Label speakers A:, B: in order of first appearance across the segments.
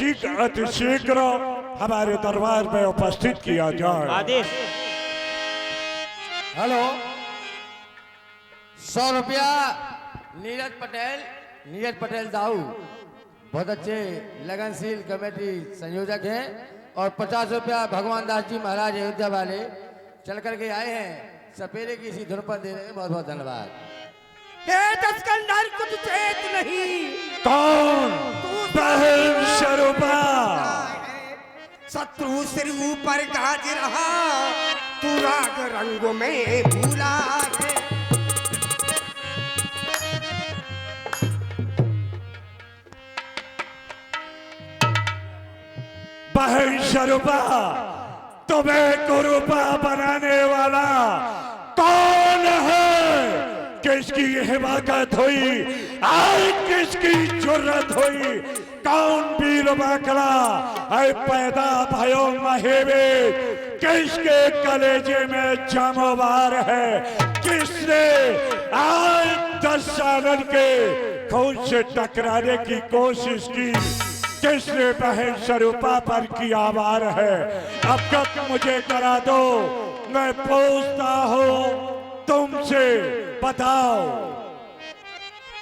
A: अति शीघ्र हमारे दरबार में उपस्थित किया जाए।
B: आदेश।
C: हेलो, 100 रुपया नीरज पटेल दाऊ बहुत अच्छे लगनशील कमेटी संयोजक हैं, और 50 रुपया भगवान दास जी महाराज अयोध्या वाले चल करके आए हैं, सपेरे की इसी धुन पर दे रहे हैं। बहुत बहुत धन्यवाद।
D: कुछ चेत नहीं।
A: कौन? बहन शरूपा।
D: शत्रु सिर ऊपर गाज रहा, तू राग रंग में भूला है।
A: बहन शरूपा, तुम्हें कुरूपा बनाने वाला कौन है? किसकी हिमाकत हुई? आज किसकी जुर्रत हुई? कौन वीर बाकला पैदा भयो महेवे? किसके कलेजे में जमवार है? किसने आज 10 सालन के खून से टकराने की कोशिश की? किसने बहन शरूपा पर किया वार है? अब तक मुझे करा दो, मैं पूछता हूँ तुमसे, बताओ।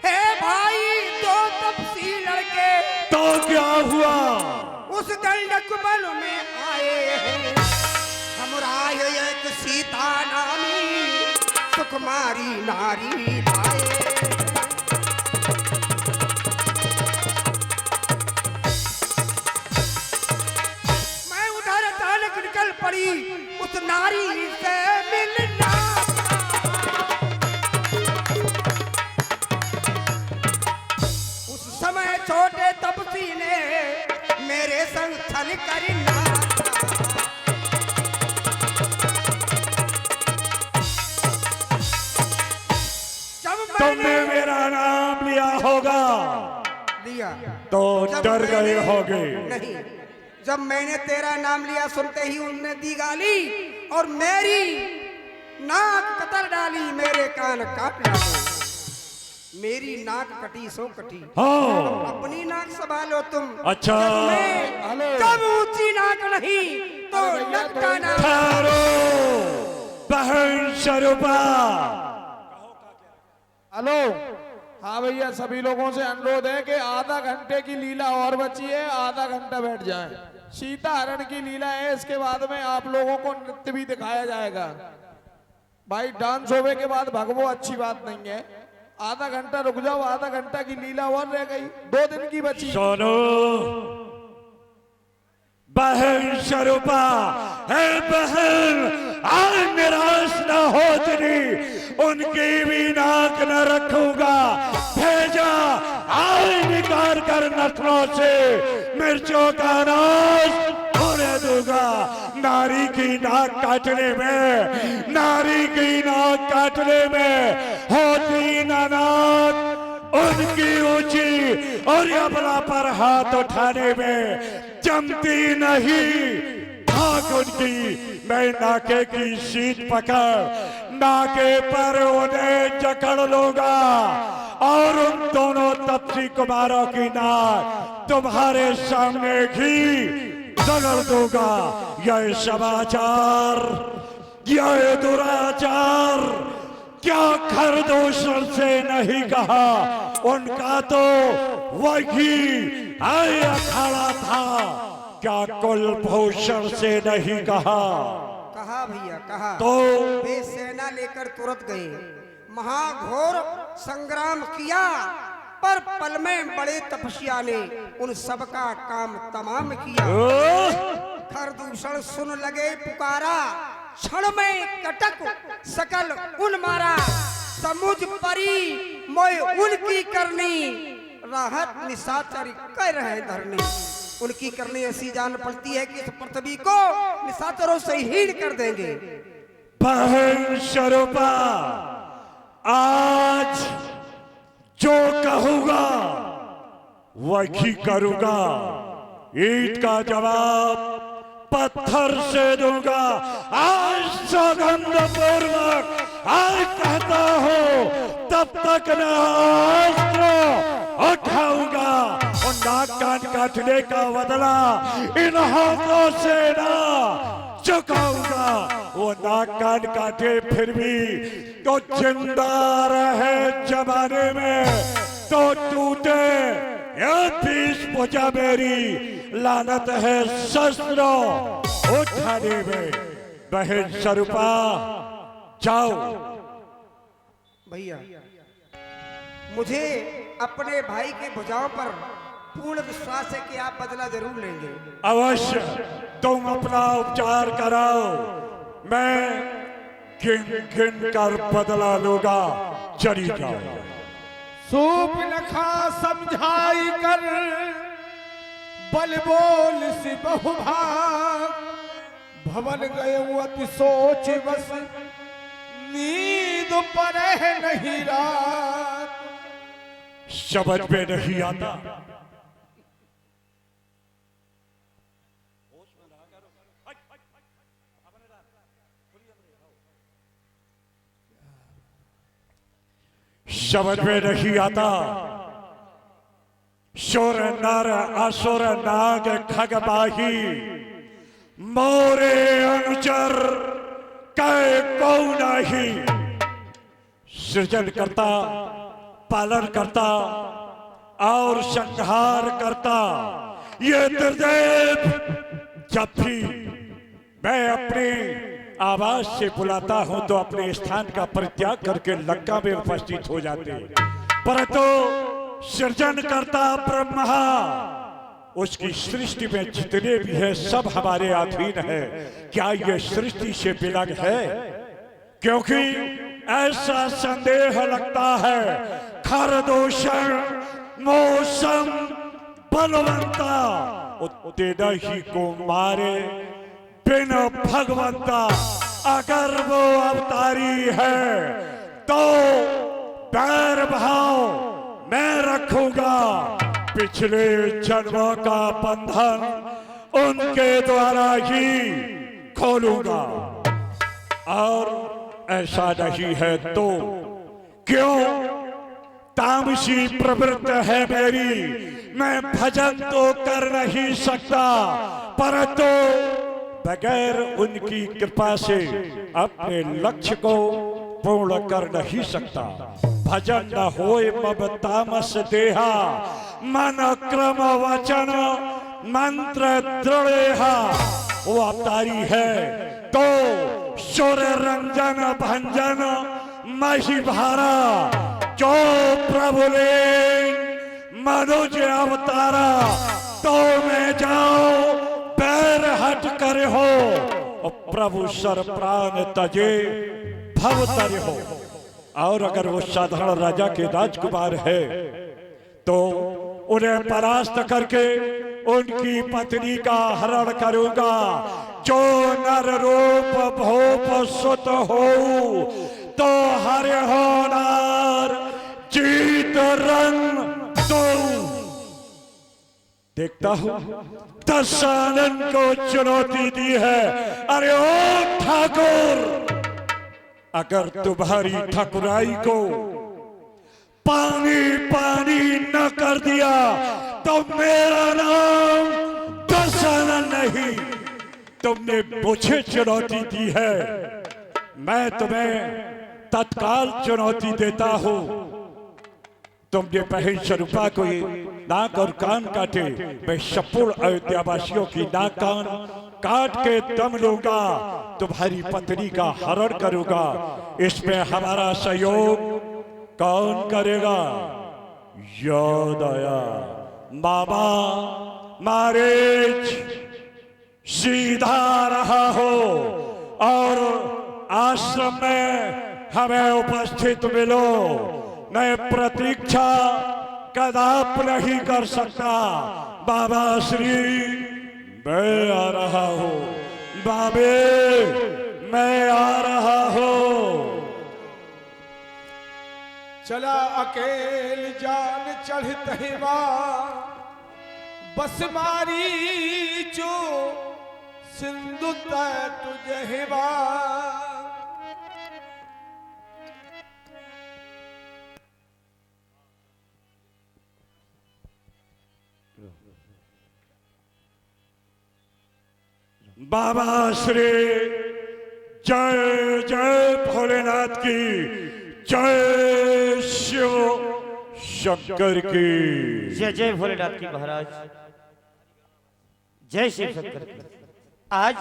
D: हे भाई, दो तपसी लड़के
A: तो क्या हुआ?
D: उस दंडक बन में आए हैं। हमरा एक सीता नामी सुकुमारी नारी भाई। मैं उधर तालक निकल पड़ी उस नारी से मिलना। समय छोटे तपसी ने मेरे संग छल करना।
A: तुमने मेरा नाम लिया होगा
D: लिया
A: तो डर गए होगे।
D: नहीं, जब मैंने तेरा नाम लिया सुनते ही उनने दी गाली और मेरी नाक कतर डाली, मेरे कान काट डाले। मेरी नाक कटी सो कटी।
A: हाँ।
D: अपनी नाक संभालो तुम।
A: अच्छा।
D: जब ऊंची नाक नहीं तो लगता ना।
A: ठहरो बहन शरूपा।
E: हेलो, हाँ भैया, सभी लोगों से अनुरोध है कि आधा घंटे की लीला और बची है, आधा घंटा बैठ जाएं। सीता हरण की लीला है, इसके बाद में आप लोगों को नृत्य भी दिखाया जाएगा। भाई, डांस होने के बाद भगवो अच्छी बात नहीं है। आधा घंटा रुक जाओ, आधा घंटा की लीला और रह गई, 2 दिन की बची।
A: सुनो बहन शरूपा, है बहन, आज निराश न हो तेरी, उनकी भी नाक न रखूंगा। भेजा आज निकाल कर नथनों से मिर्चों का नाश होने दूंगा। नारी की नाक काटने में, नारी की नाक काटने में होती ना नाक उनकी ऊंची, और यबला पर हाथ उठाने में जमती नहीं धाक उनकी। मैं नाके की सीट पकड़ नाके पर उन्हें जकड़ लूंगा, और उन दोनों तपसी कुमारों की नाक तुम्हारे सामने घी रगड़ दूंगा। यह समाचार, यह दुराचार क्या खरदूषण से नहीं कहा? उनका तो वही अखाड़ा था, क्या कुलभूषण से नहीं कहा?
D: कहा भैया, कहा।
A: तो
D: वे सेना लेकर तुरंत गए, महाघोर संग्राम किया, पर पल में बड़े तपस्या ने उन सबका काम तमाम किया। खरदूषण सुन लगे पुकारा, क्षण में कटक सकल उन मारा। समुझ परी मोय उनकी करनी, राहत निशाचरी कर रहे धरनी। उनकी करनी ऐसी जान पड़ती है कि इस पृथ्वी को निशाचरों से हीन कर देंगे।
A: बहन शरूपा, आज जो कहूंगा वही करूंगा। ईंट का जवाब पत्थर से दूंगा। आज सौगंध पूर्वक आज कहता हूं, तब तक न अस्त्र उठाऊंगा और ना नाक कान काटने का बदला इन हाथों से ना चुकाऊंगा। वो नाक कान काटे फिर भी तो जिंदा रहे जमाने में तो टूटे ये बीच पूजा मेरी लानत है शस्त्रों उठाने में। बहन स्वरूपा जाओ।
D: भैया मुझे अपने भाई के भुजाओं पर पूर्ण विश्वास है कि आप बदला जरूर लेंगे।
A: अवश्य तुम अपना उपचार कराओ, मैं गिन गिन कर बदला लूंगा। चली जाओ।
E: सूप नखा समझाई कर बल बोल से बहुभाग भवन गए अति सोच बस नींद पर नहीं रात।
A: समझ में नहीं आता। समझ में नहीं आता। शोर नर असुर नाग खगबाही मोरे अनुचर कै को नहीं। सृजन करता, पालन करता और संहार करता ये त्रिदेव जब भी मैं अपनी आवाज से बुलाता हूं तो अपने स्थान का परित्याग करके लंका में उपस्थित हो जाते। परंतु सृजन करता ब्रह्मा उसकी सृष्टि में जितने भी है सब हमारे अधीन है। क्या यह सृष्टि से विलग है? क्योंकि ऐसा संदेह लगता है खरदूषण मौसम बलवंता तेना ही को मारे बिना भगवंता। अगर वो अवतारी है तो पैर भाव मैं रखूंगा। पिछले जन्मों का बंधन उनके द्वारा ही खोलूंगा। और ऐसा नहीं है तो क्यों? तामसी प्रवृत्ति है मेरी, मैं भजन तो कर नहीं सकता परंतु बगैर उनकी कृपा से अपने लक्ष्य को पूर्ण कर नहीं सकता। भजन न होए मब तामस देहा मन क्रम वचन मंत्र दृढ़ेहा। वो अवतारी है तो सूर्य रंजन भंजन मही भारा जो प्रभु ले मनुज अवतारा। तो मैं जाओ पैर हट करे हो और प्रभु सर प्राण तजे भव तरे हो। और अगर वो साधारण राजा के राजकुमार है तो उन्हें परास्त करके उनकी पत्नी का हरण करूंगा। जो नर रूप भूप सुत हो तो हर होनार जीत रंग तो देखता हूं दशानन को चुनौती दी है। अरे ओ ठाकुर, अगर तुम्हारी ठाकुराई को पानी पानी न कर दिया तो मेरा नाम दशानन नहीं। तुमने मुझे चुनौती दी है, मैं तुम्हें तत्काल चुनौती देता हूं। तुमने बहन स्वरूपा को नाक और कान काटे, मैं संपूर्ण अयोध्या वासियों की नाक कान काट के दम लूंगा। तुम्हारी पत्नी का हरण करूंगा। इसमें हमारा सहयोग कौन करेगा? याद आया मामा मारेज सीधा रहा हो और आश्रम में हमें उपस्थित मिलो। मैं प्रतीक्षा कदाप नहीं कर सकता। बाबा श्री मैं आ रहा हूं। बाबे मैं आ रहा हूं।
E: चला अकेल जान चढ़ते बस मारी जो सिंधु तुझे
A: बाबा श्री जय जय भोलेनाथ की जय, शिव शंकर की
B: जय जय भोलेनाथ की महाराज, जय शिव शंकर की। आज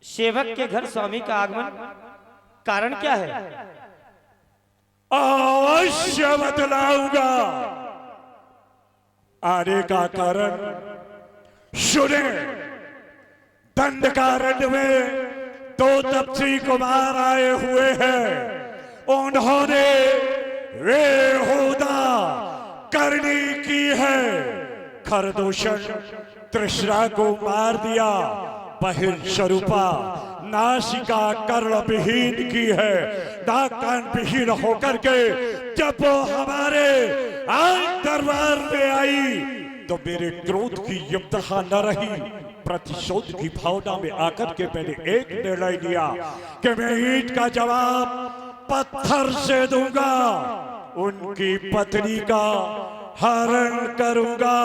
B: सेवक के घर स्वामी का आगमन, कारण क्या है?
A: अवश्य बतलाऊंगा। आने का कारण सुने। दंडकारण्य में दो तपसी कुमार आए हुए हैं। उन्होंने बेहुदा करनी की है। खरदूषण तृष्णा को मार दिया। बहिर्स्वरूपा नासिका कर्ण विहीन की है। नाक कान विहीन होकर के जब वो हमारे दरबार में आई तो मेरे क्रोध की यमतहा न रही। प्रतिशोध की भावना में आकर के मैंने एक निर्णय लिया कि मैं ईंट का जवाब पत्थर से दूंगा। उनकी पत्नी का हरण करूंगा।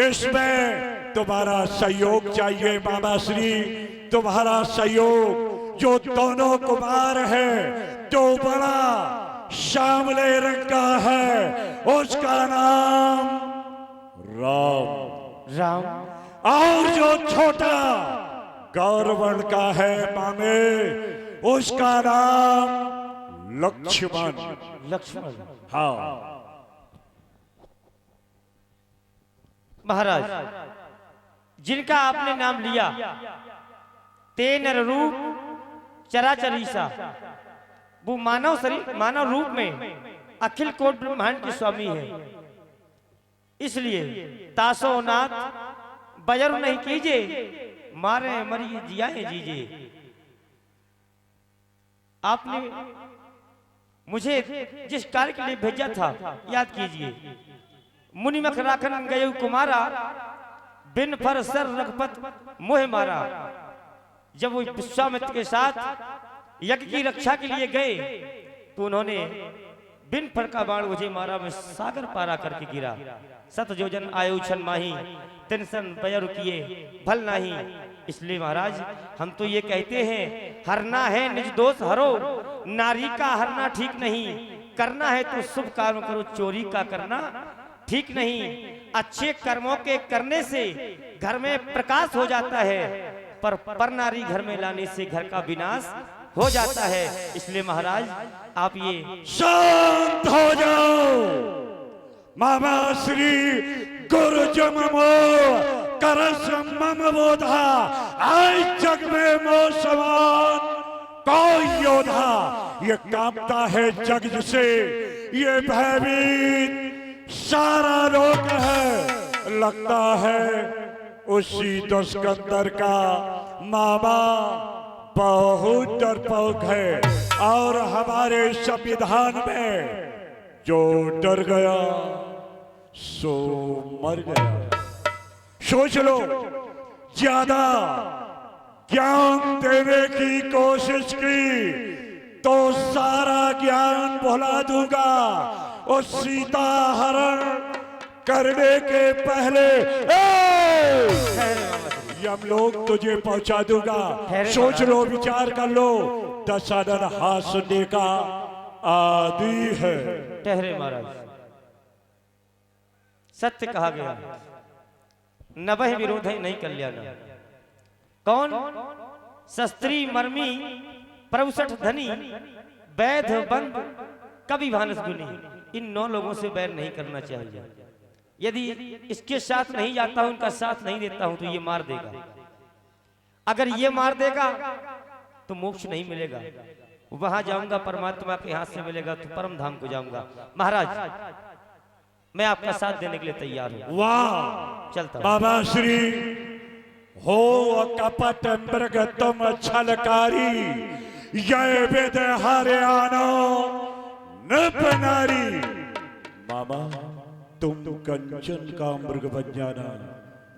A: इसमें तुम्हारा सहयोग चाहिए बाबा श्री, तुम्हारा सहयोग। जो दोनों कुमार है, जो बड़ा श्यामले रंग का है, उसका नाम राम।
B: राम।
A: और जो छोटा गौरवर्ण का है मामे, उसका नाम लक्ष्मण।
B: लक्ष्मण।
A: हाँ
B: महाराज, जिनका आपने नाम लिया, ते नर रूप चराचरीसा, वो मानव शरीर मानव रूप में अखिल कोट ब्रह्मांड के स्वामी है। इसलिए तासो नाथ बजर नहीं कीजिए, मारे मरिए जियाए जीजिए। आपने मुझे जिस कार्य के लिए भेजा था याद कीजिए। मुनिमख राखन गये कुमारा, बिन फर सर रघुपत मोह मारा। जब वो विश्वामित्र के साथ यज्ञ की रक्षा के लिए गए तो उन्होंने बिन फर का बाण मुझे मारा, मैं सागर पारा करके गिरा। सत जोजन आयु छन माही, तिनसन बयर किए भल नाही। इसलिए महाराज, हम तो ये कहते हैं, हरना है निज दोष हरो, नारी का हरना ठीक नहीं। करना है तो शुभ कार्य करो, चोरी का करना ठीक नहीं। अच्छे कर्मों के करने से घर में प्रकाश हो जाता है, पर नारी घर में लाने से घर का विनाश हो जाता है। इसलिए महाराज, आप ये
A: शांत हो जाओ। मामा श्री गुरु जममो करसम मम बोधा, आज जग में मो समान कोई योधा। ये कांपता है जग जिसे, ये भयभीत सारा लोक है। लगता है उसी दुष्कंदर का मामा बहुत डरपोक है। और हमारे संविधान में जो डर गया सो मर गया। सोच लो, ज्यादा ज्ञान देने की कोशिश की तो सारा ज्ञान भुला दूंगा। और सीता हरण करने के पहले यमलोक तुझे पहुंचा दूंगा। सोच लो, विचार कर लो। दशानन हाथ सुनने का आदि है।
B: ठहरे महाराज, सत्य कहा गया, नभः विरोध है नहीं कल्याण। कौन? शस्त्री मर्मी प्रभुसठ धनी, वैध बंद कवि भानस गुनी। इन 9 लोगों से बैर नहीं करना चाहिए। यदि इसके साथ नहीं जाता हूं, उनका साथ नहीं देता हूं, तो ये मार देगा। अगर ये मार देगा तो मोक्ष नहीं मिलेगा। वहां जाऊंगा परमात्मा के हाथ से मिलेगा, तो परम धाम को जाऊंगा। महाराज, मैं आपका साथ देने के लिए तैयार हूं।
A: वाह,
B: चलता हूं।
A: बाबा श्री हो कपट मृग तुम छलकारी, जय वेद हरियाणा नृप नारी। मामा, तुम कंचन का मृग बन जाना,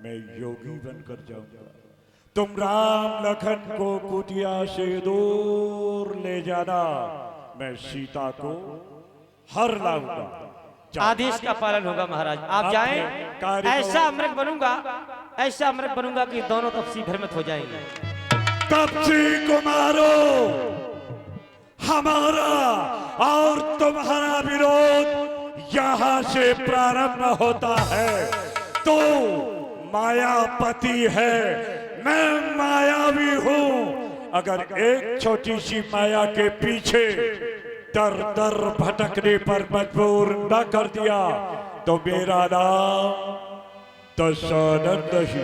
A: मैं योगी बनकर जाऊंगा। तुम राम लखन को कुटिया से दूर ले जाना, मैं सीता को हर लाऊंगा।
B: आदेश का पालन होगा महाराज। आप
A: आपके
B: जाएं,
A: कार्य को-
B: ऐसा अमृत बनूंगा, ऐसा अमृत बनूंगा कि दोनों तपसी भ्रमित हो जाएंगे।
A: तपसी कुमारो, हमारा और तुम्हारा विरोध यहाँ से प्रारंभ होता है। तो मायापति है, मैं मायावी हूँ। अगर एक छोटी सी माया के पीछे दर दर भटकने पर मजबूर न कर दिया तो मेरा नाम दशानंद ही।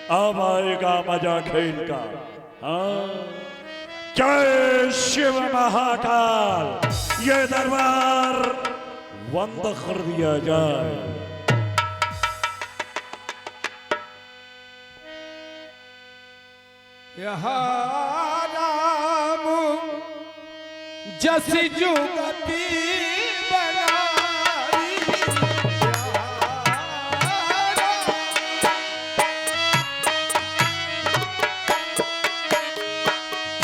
A: अब आएगा मजा खेल का। हाँ, जय शिव महाकाल। ये दरबार बंद कर दिया जाए।
E: यहाँ राम जस जुगति बनाई,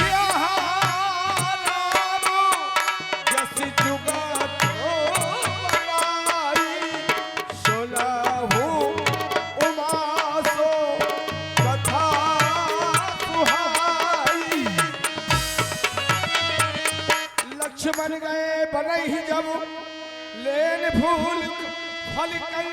E: यहाँ राम जस जुगत बनाई, सुनहु उमा सो कथा सुहाई। लक्ष्मण गए बनई जब लेन फूल फल कल